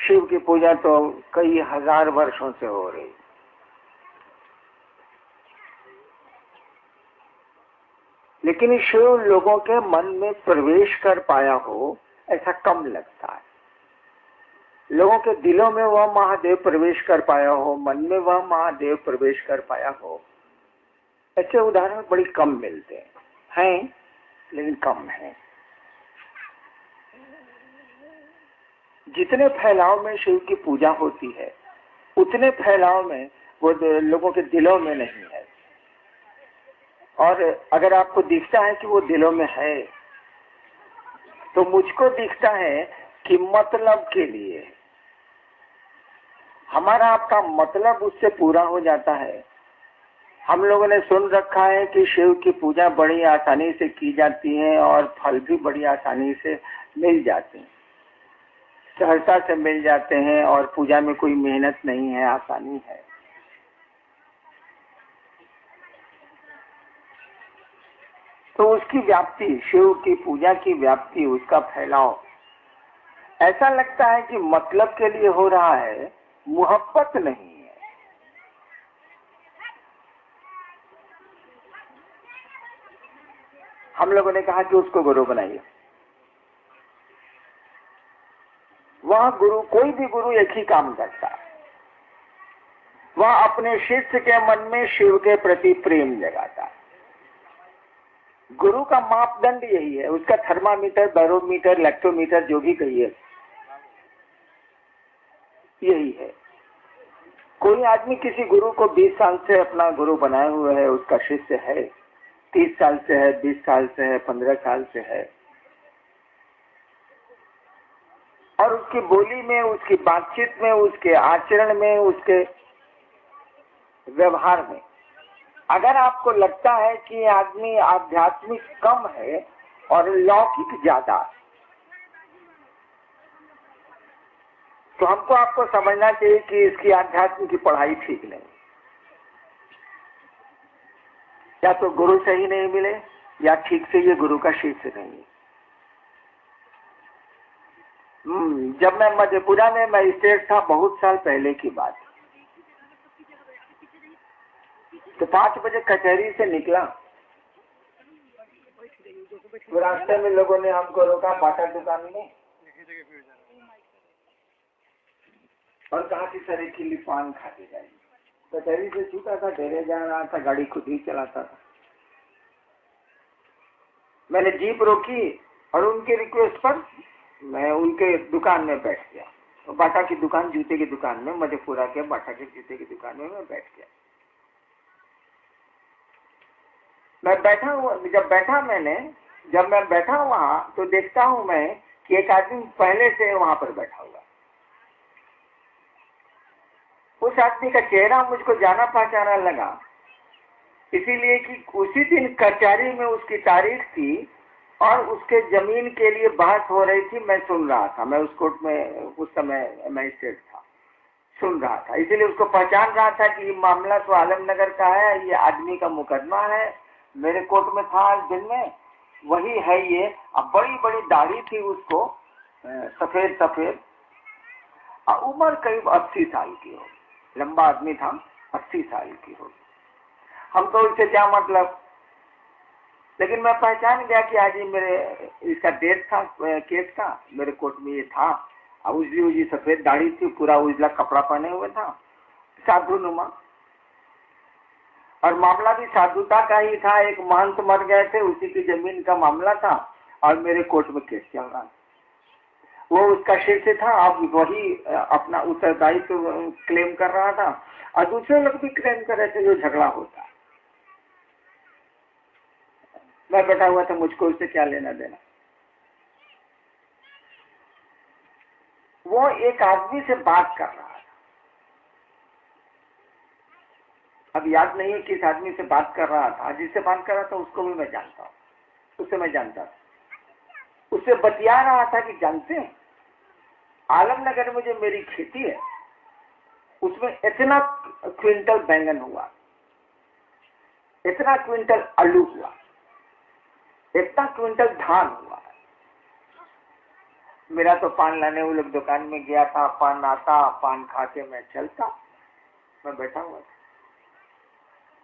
शिव की पूजा तो कई हजार वर्षों से हो रही, लेकिन शिव लोगों के मन में प्रवेश कर पाया हो ऐसा कम लगता है। लोगों के दिलों में वह महादेव प्रवेश कर पाया हो, मन में वह महादेव प्रवेश कर पाया हो, ऐसे उदाहरण बड़ी कम मिलते हैं, लेकिन कम है। जितने फैलाव में शिव की पूजा होती है उतने फैलाव में वो लोगों के दिलों में नहीं है। और अगर आपको दिखता है कि वो दिलों में है तो मुझको दिखता है कि मतलब के लिए हमारा आपका मतलब उससे पूरा हो जाता है। हम लोगों ने सुन रखा है कि शिव की पूजा बड़ी आसानी से की जाती है और फल भी बड़ी आसानी से मिल जाते हैं, सहजता से मिल जाते हैं और पूजा में कोई मेहनत नहीं है, आसानी है। तो उसकी व्याप्ति, शिव की पूजा की व्याप्ति, उसका फैलाव ऐसा लगता है कि मतलब के लिए हो रहा है, मोहब्बत नहीं है। हम लोगों ने कहा कि उसको गुरु बनाइए। वह गुरु, कोई भी गुरु एक ही काम करता है, वह अपने शिष्य के मन में शिव के प्रति प्रेम जगाता है। गुरु का मापदंड यही है, उसका थर्मामीटर, बैरोमीटर, इलेक्ट्रोमीटर जो भी कहिए यही है। कोई आदमी किसी गुरु को 20 साल से अपना गुरु बनाए हुए है, उसका शिष्य है, 30 साल से है, 20 साल से है, 15 साल से है, और उसकी बोली में, उसकी बातचीत में, उसके आचरण में, उसके व्यवहार में अगर आपको लगता है कि आदमी आध्यात्मिक कम है और लौकिक ज्यादा, तो हमको आपको समझना चाहिए कि इसकी आध्यात्म की पढ़ाई ठीक नहीं, या तो गुरु सही नहीं मिले या ठीक से ये गुरु का शिष्य नहीं है। जब मैं मधेपुरा में मजिस्ट्रेट था, बहुत साल पहले की बात, तो 5 बजे कचहरी से निकला तो रास्ते में लोगों ने हमको रोका बाटा दुकान में और कहा कि सर एक किलो पान खा के जाइए। कचहरी से छूटा था, डेरे जा रहा था, गाड़ी खुद ही चलाता था। मैंने जीप रोकी और उनके रिक्वेस्ट पर मैं उनके दुकान में बैठ गया। तो बाटा की दुकान, जूते की दुकान में, मधेपुरा के बाटा के जूते की दुकान में मैं बैठ गया। मैं बैठा हुआ, जब मैं बैठा वहां तो देखता हूं मैं कि एक आदमी पहले से वहां पर बैठा हुआ। उस आदमी का चेहरा मुझको जाना पहचाना लगा, इसीलिए कि उसी दिन कचहरी में उसकी तारीख थी और उसके जमीन के लिए बहस हो रही थी। मैं सुन रहा था, मैं उस कोर्ट में उस समय मजिस्ट्रेट था, सुन रहा था, इसीलिए उसको पहचान रहा था कि ये मामला तो आलमनगर का है, ये आदमी का मुकदमा है, मेरे कोर्ट में था आज दिन में, वही है ये। अब बड़ी बड़ी दाढ़ी थी उसको, सफेद सफेद, और उम्र करीब 80 साल की हो, लंबा आदमी था, 80 साल की हो। हम तो इससे क्या मतलब, लेकिन मैं पहचान गया कि आज ही मेरे इसका डेट था केस का, मेरे कोर्ट में ये था। अब उजली सफेद दाढ़ी थी, पूरा उजला कपड़ा पहने हुए था, साधु नुमा, और मामला भी साधुता का ही था। एक महंत मर गए थे, उसी की जमीन का मामला था और मेरे कोर्ट में केस चल रहा। वो उसका शिष्य था, अब वही अपना उत्तरदायित्व क्लेम कर रहा था और दूसरे लोग भी क्लेम कर रहे थे जो झगड़ा होता। मैं बैठा हुआ था, मुझको उससे क्या लेना देना। वो एक आदमी से बात कर रहा था, अब याद नहीं है किस आदमी से बात कर रहा था। जिससे बात कर रहा था उसको भी मैं जानता हूँ, उससे मैं जानता था। उससे बतिया रहा था कि जानते हैं आलमनगर में जो मेरी खेती है उसमें इतना क्विंटल बैंगन हुआ, इतना क्विंटल आलू हुआ, इतना क्विंटल धान हुआ। मेरा तो पान लाने वो लोग दुकान में गया था, पान आता, पान खा के मैं चलता, मैं बैठा हुआ था।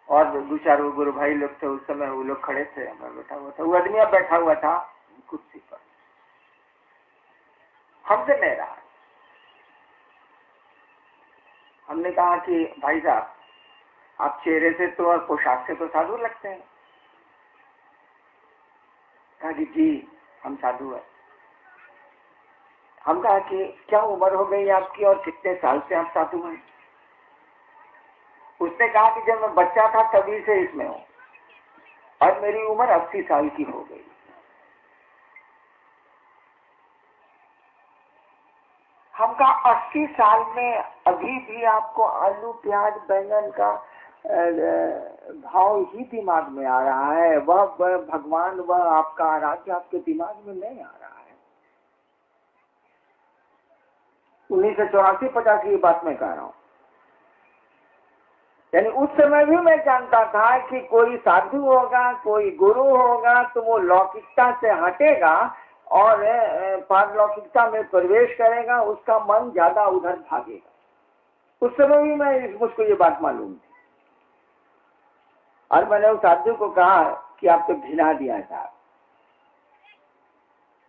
और दो चार वो गुरु भाई लोग थे उस समय, वो लोग खड़े थे, मैं बैठा हुआ था। वो आदमी अब बैठा हुआ था कुर्सी पर, हमसे नहीं रहा। हमने कहा कि भाई साहब, आप चेहरे से तो और पोशाक से तो साधु लगते हैं। कहा कि जी हम साधु हैं। हम कहा कि क्या उम्र हो गई आपकी और कितने साल से आप साधु हैं? उसने कहा कि जब मैं बच्चा था तभी से इसमें हूं और मेरी उम्र 80 साल की हो गई। हम कहा 80 साल में अभी भी आपको आलू प्याज बैंगन का भाव ही दिमाग में आ रहा है, वह भगवान, वह आपका आराध्य आपके दिमाग में नहीं आ रहा है। 1984-50 की बात मैं कह रहा हूं। यानी उस समय भी मैं जानता था कि कोई साधु होगा, कोई गुरु होगा तो वो लौकिकता से हटेगा और पारलौकिकता में प्रवेश करेगा, उसका मन ज्यादा उधर भागेगा। उस समय भी मुझको ये बात मालूम थी। और मैंने उस साधु को कहा कि आप तो ढिला दिया साहब,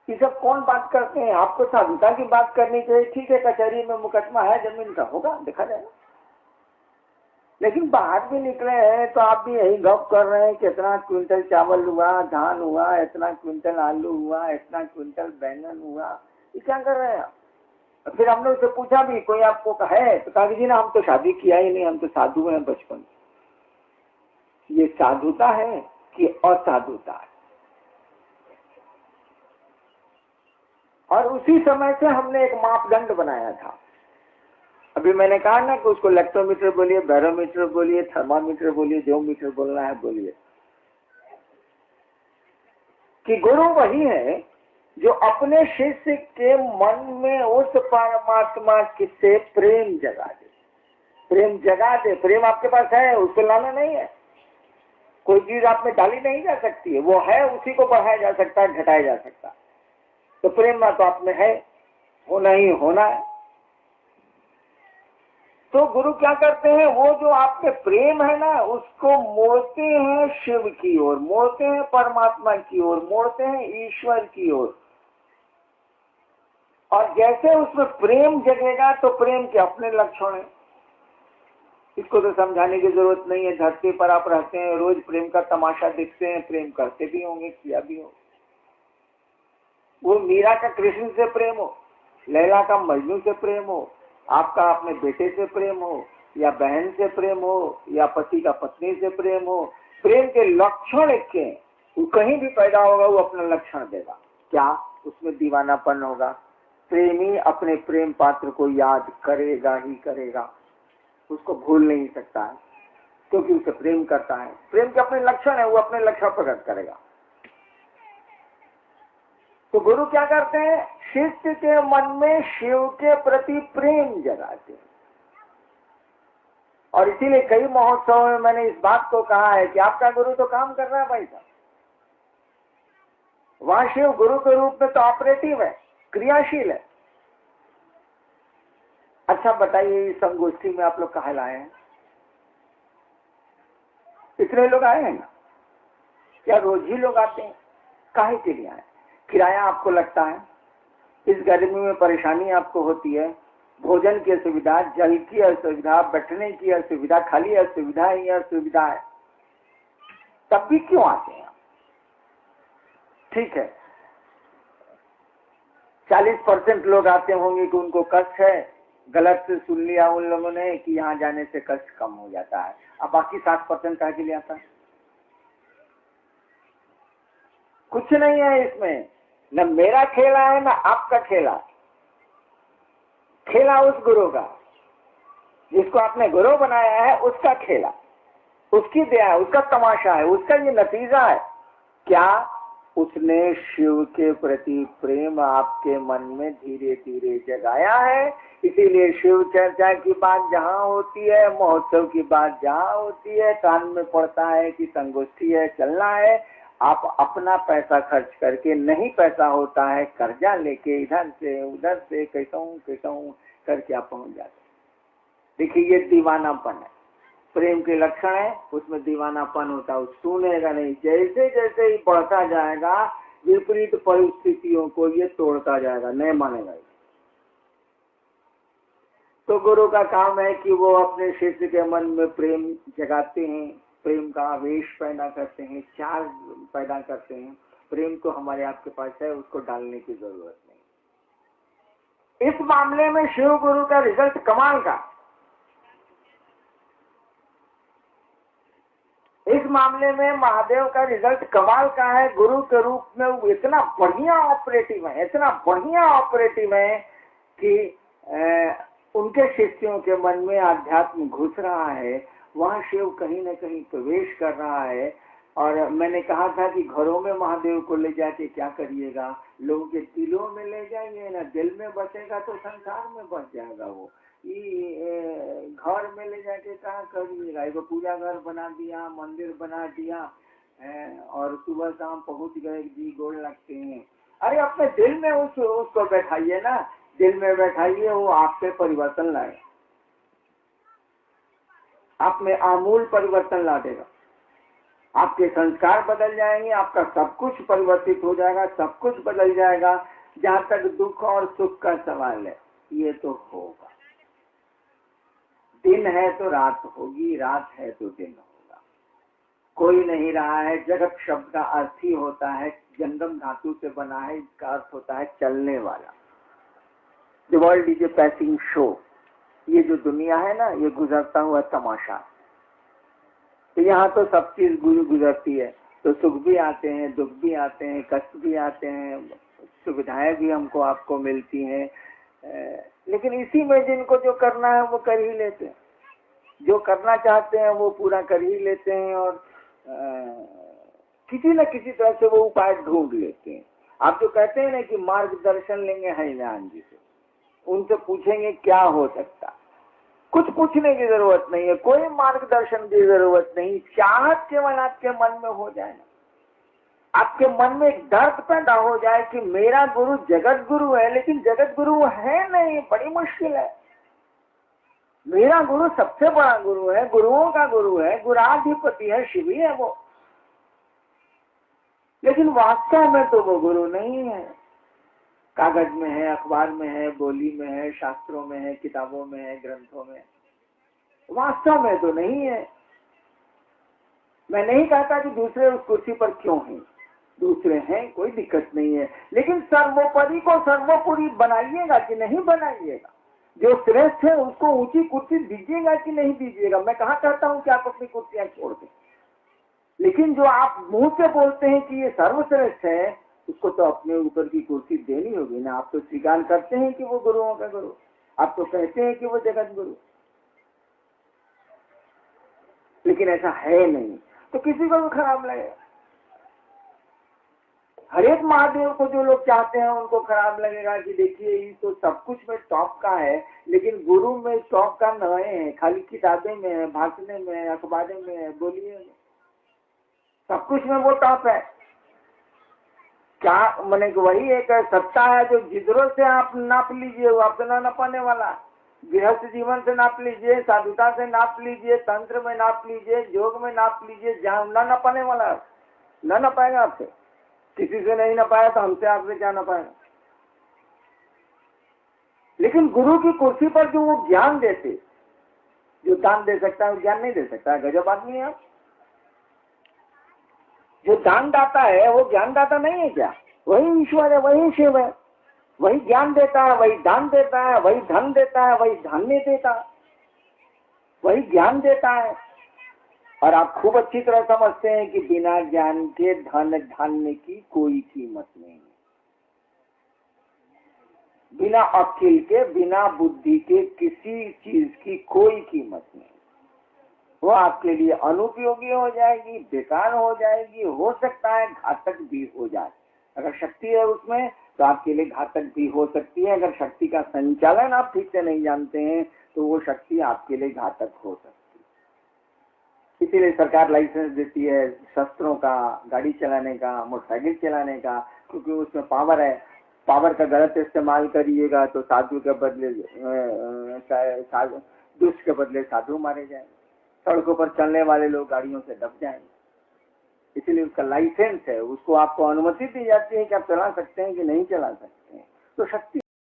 ये सब कौन बात करते हैं, आपको साधुता की बात करनी चाहिए। ठीक है, कचहरी में मुकदमा है, जमीन का होगा, देखा जाएगा। लेकिन बाहर भी निकले हैं तो आप भी यही गप कर रहे हैं कि इतना क्विंटल चावल हुआ, धान हुआ, इतना क्विंटल आलू हुआ, इतना क्विंटल बैंगन हुआ, ये क्या कर रहे हैं आप? फिर हमने उससे पूछा भी, कोई आपको है? तो कहा जी ना, हम तो शादी किया ही नहीं, हम तो साधु हैं बचपन। ये साधुता है कि असाधुता है? और उसी समय से हमने एक मापदंड बनाया था। अभी मैंने कहा ना कि उसको लैक्टोमीटर बोलिए, बैरोमीटर बोलिए, थर्मामीटर बोलिए, जो मीटर बोलना है बोलिए, कि गुरु वही है जो अपने शिष्य के मन में उस परमात्मा से प्रेम जगा दे। प्रेम जगा दे। प्रेम आपके पास है, उसको लाना नहीं है। कोई चीज आप में डाली नहीं जा सकती है, वो है, उसी को बढ़ाया जा सकता है, घटाया जा सकता है। तो प्रेम ना तो आप में है, होना ही होना है। तो गुरु क्या करते हैं, वो जो आपके प्रेम है ना, उसको मोड़ते हैं शिव की ओर, मोड़ते हैं परमात्मा की ओर, मोड़ते हैं ईश्वर की ओर। और जैसे उसमें प्रेम जगेगा तो प्रेम के अपने लक्षण है। इसको तो समझाने की जरूरत नहीं है। धरती पर आप रहते हैं, रोज प्रेम का तमाशा देखते हैं, प्रेम करते भी होंगे, किया भी हो। वो मीरा का कृष्ण से प्रेम हो, लैला का मजनू से प्रेम हो, आपका अपने बेटे से प्रेम हो, या बहन से प्रेम हो, या पति का पत्नी से प्रेम हो, प्रेम के लक्षण एक के, वो कहीं भी पैदा होगा वो अपना लक्षण देगा। क्या उसमें दीवानापन होगा? प्रेमी अपने प्रेम पात्र को याद करेगा ही करेगा, उसको भूल नहीं सकता है, क्योंकि उसे प्रेम करता है। प्रेम के अपने लक्षण है, वो अपने लक्षण प्रकट करेगा। तो गुरु क्या करते हैं, शिष्य के मन में शिव के प्रति प्रेम जगाते हैं। और इसीलिए कई महोत्सव में मैंने इस बात को कहा है कि आपका गुरु तो काम कर रहा है भाई साहब, वहां शिव गुरु के रूप में तो ऑपरेटिव है, क्रियाशील है। अच्छा बताइए, इस संगोष्ठी में आप लोग कहाँ लाए हैं? इतने लोग आए हैं ना? क्या रोज ही लोग आते हैं? काहे के लिए आए? किराया आपको लगता है, इस गर्मी में परेशानी आपको होती है, भोजन की असुविधा, जल की असुविधा, बैठने की असुविधा, खाली असुविधा ही असुविधा है, तब भी क्यों आते हैं? ठीक है, 40% लोग आते होंगे कि उनको कष्ट है, गलत से सुन लिया उन लोगों ने कि यहाँ जाने से कष्ट कम हो जाता है। अब बाकी 60% काहे के लिए आता है? कुछ नहीं है इसमें, न मेरा खेला है न आपका खेला। खेला उस गुरु का, जिसको आपने गुरु बनाया है, उसका खेला, उसकी दया है, उसका तमाशा है, उसका ये नतीजा है। क्या? उसने शिव के प्रति प्रेम आपके मन में धीरे धीरे जगाया है। इसीलिए शिव चर्चा की बात जहाँ होती है, महोत्सव की बात जहाँ होती है, कान में पड़ता है कि संगोष्ठी है, चलना है, आप अपना पैसा खर्च करके, नहीं पैसा होता है कर्जा लेके इधर से उधर से कैसा करके आप पहुंच जाते। देखिए ये दीवानापन है, प्रेम के लक्षण है, उसमें दीवानापन होता है। सुनेगा नहीं, जैसे जैसे ही बढ़ता जाएगा विपरीत परिस्थितियों को ये तोड़ता जाएगा, नहीं मानेगा। तो गुरु का काम है कि वो अपने शिष्य के मन में प्रेम जगाते हैं, प्रेम का आवेश पैदा करते हैं, चार्ज पैदा करते हैं। प्रेम तो हमारे आपके पास है, उसको डालने की जरूरत नहीं। इस मामले में शिव गुरु का रिजल्ट कमाल का। इस मामले में महादेव का रिजल्ट कमाल का है। गुरु के रूप में वो इतना बढ़िया ऑपरेटिव है, इतना बढ़िया ऑपरेटिव है कि उनके शिष्यों के मन में आध्यात्म घुस रहा है, वहां शिव कहीं न कहीं प्रवेश कर रहा है। और मैंने कहा था कि घरों में महादेव को ले जाके क्या करिएगा, लोगों के दिलों में ले जाइए ना, दिल में बसेगा तो संसार में बस जाएगा। वो घर में ले जाके कहाँ करिएगा। एक पूजा घर बना दिया, मंदिर बना दिया और सुबह शाम पहुंच गए, जी गोड़ लगते हैं। अरे अपने दिल में उसको बैठाइए ना, दिल में बैठाइए, वो आपसे परिवर्तन लाए, आप में आमूल परिवर्तन ला देगा। आपके संस्कार बदल जाएंगे, आपका सब कुछ परिवर्तित हो जाएगा, सब कुछ बदल जाएगा। जहाँ तक दुख और सुख का सवाल है, ये तो होगा। दिन है तो रात होगी, रात है तो दिन होगा। कोई नहीं रहा है। जगत शब्द का अर्थ ही होता है, जंगम धातु से बना है, इसका अर्थ होता है चलने वाला। The world is a passing show. ये जो दुनिया है ना, ये गुजरता हुआ तमाशा। तो यहाँ तो सब चीज गुजरती है, तो सुख भी आते हैं, दुख भी आते हैं, कष्ट भी आते हैं, सुविधाएं भी हमको आपको मिलती हैं। लेकिन इसी में जिनको जो करना है वो कर ही लेते हैं, जो करना चाहते हैं वो पूरा कर ही लेते हैं और किसी न किसी तरह से वो उपाय ढूंढ लेते हैं। आप जो कहते हैं ना कि मार्गदर्शन लेंगे हरिनारायण जी से, उनसे पूछेंगे क्या हो सकता, कुछ पूछने की जरूरत नहीं है, कोई मार्गदर्शन की जरूरत नहीं। चाहत केवल आपके मन में हो जाए ना, आपके मन में एक दर्द पैदा हो जाए कि मेरा गुरु जगत गुरु है, लेकिन जगत गुरु है नहीं, बड़ी मुश्किल है। मेरा गुरु सबसे बड़ा गुरु है, गुरुओं का गुरु है, गुराधिपति है, शिव ही है वो, लेकिन वास्तव में तो वो गुरु नहीं है। कागज में है, अखबार में है, बोली में है, शास्त्रों में है, किताबों में है, ग्रंथों में, वास्तव में तो नहीं है। मैं नहीं कहता कि दूसरे उस कुर्सी पर क्यों हैं, दूसरे हैं, कोई दिक्कत नहीं है, लेकिन सर्वोपरि को सर्वोपरि बनाइएगा कि नहीं बनाइएगा। जो श्रेष्ठ है उसको ऊंची कुर्सी दीजिएगा कि नहीं दीजिएगा। मैं कहाँ कहता हूँ कि आप अपनी कुर्सियां छोड़ दें, लेकिन जो आप मुंह से बोलते हैं कि ये सर्वश्रेष्ठ है, उसको तो अपने ऊपर की कुर्सी देनी होगी ना। आप तो स्वीकार करते हैं कि वो गुरुओं का गुरु, आप तो कहते हैं कि वो जगत गुरु, लेकिन ऐसा है नहीं, तो किसी को भी खराब लगेगा। हरेक महादेव को जो लोग चाहते हैं उनको खराब लगेगा कि देखिए ये तो सब कुछ में टॉप का है, लेकिन गुरु में टॉप का नहीं है, खाली किताबें में है, भाषण में है, अखबारें में है, बोलिए में, सब कुछ में वो टॉप है। क्या मैंने वही एक सत्ता है जो जिधरों से आप नाप लीजिए वो आपसे ना नपाने वाला। गृहस्थ जीवन से नाप लीजिए, साधुता से नाप लीजिए, तंत्र में नाप लीजिए, योग में नाप लीजिए, जहाँ ना नपाने वाला ना नपाएगा आपसे। किसी से नहीं नपाया तो हमसे आपसे क्या नपाएगा। लेकिन गुरु की कुर्सी पर जो वो ज्ञान देते, जो दान दे सकता है वो ज्ञान नहीं दे सकता है। गजब आदमी है। जो दान दाता है वो ज्ञान दाता नहीं है क्या? वही ईश्वर है, वही शिव है, वही ज्ञान देता है, वही दान देता है, वही धन देता है, वही धान्य देता है, वही ज्ञान देता है। और आप खूब अच्छी तरह समझते हैं कि बिना ज्ञान के धन धान्य की कोई कीमत नहीं, बिना अक्ल के, बिना बुद्धि के किसी चीज की कोई कीमत नहीं। वो आपके लिए अनुपयोगी हो जाएगी, बेकार हो जाएगी, हो सकता है घातक भी हो जाए। अगर शक्ति है उसमें तो आपके लिए घातक भी हो सकती है। अगर शक्ति का संचालन आप ठीक से नहीं जानते हैं तो वो शक्ति आपके लिए घातक हो सकती है। इसीलिए सरकार लाइसेंस देती है शस्त्रों का, गाड़ी चलाने का, मोटरसाइकिल चलाने का, क्योंकि उसमें पावर है। पावर का गलत इस्तेमाल करिएगा तो साधु के बदले दुष्ट के बदले साधु मारे जाए, सड़कों पर चलने वाले लोग गाड़ियों से दब जाएं। इसीलिए उसका लाइसेंस है, उसको आपको अनुमति दी जाती है कि आप चला सकते हैं कि नहीं चला सकते हैं। तो शक्ति